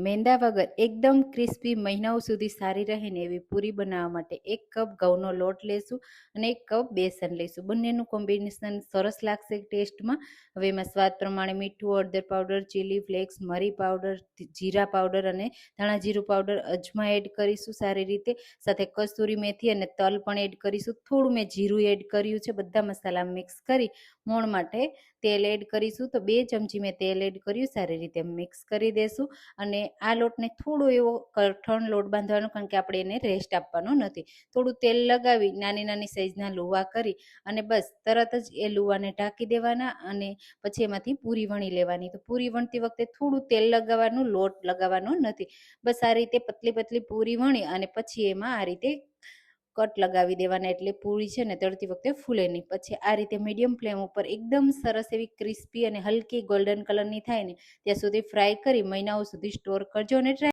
મેંદા વગર એકદમ ક્રિસ્પી મહિનાઓ સુધી સારી રહે ને એવી પૂરી બનાવવા માટે 1 કપ ઘઉંનો લોટ લેશું અને 1 કપ બેસન લઈશું. બંનેનું કોમ્બિનેશન સરસ લાગશે ટેસ્ટમાં. હવે એમાં સ્વાદ પ્રમાણે મીઠું, હળદર પાવડર, ચીલી ફ્લેક્સ, મરી પાવડર, જીરા પાવડર અને ધાણા જીરું પાવડર, અજમા એડ કરીશું સારી રીતે. સાથે કસૂરી મેથી અને તલ પણ એડ કરીશું. થોડું મેં જીરું એડ કર્યું છે. બધા મસાલા મિક્સ કરી મોણ માટે તેલ એડ કરીશું. તો 2 ચમચી મેં તેલ એડ કર્યું, સારી રીતે મિક્સ કરી દેશું. અને આ લોટને થોડો એવો કઠણ લોટ બાંધવાનો, કારણ કે આપણે એને રેસ્ટ આપવાનો નથી. થોડું તેલ લગાવી નાની નાની સાઈઝના લુવા કરી અને બસ તરત જ એ લુવાને ઢાંકી દેવાના અને પછી એમાંથી પૂરી વણી લેવાની. તો પૂરી વણતી વખતે થોડું તેલ લગાવવાનું, લોટ લગાવવાનો નથી. બસ આ રીતે પતલી પતલી પૂરી વણી અને પછી એમાં આ રીતે કટ લગાવી દેવાના, એટલે પૂરી છે ને તળતી વખતે ફૂલે નહીં. પછી આ રીતે મીડિયમ ફ્લેમ ઉપર એકદમ સરસ એવી ક્રિસ્પી અને હલકી ગોલ્ડન કલરની થાય ને ત્યાં સુધી ફ્રાય કરી મહિનાઓ સુધી સ્ટોર કરજો અને ટ્રાય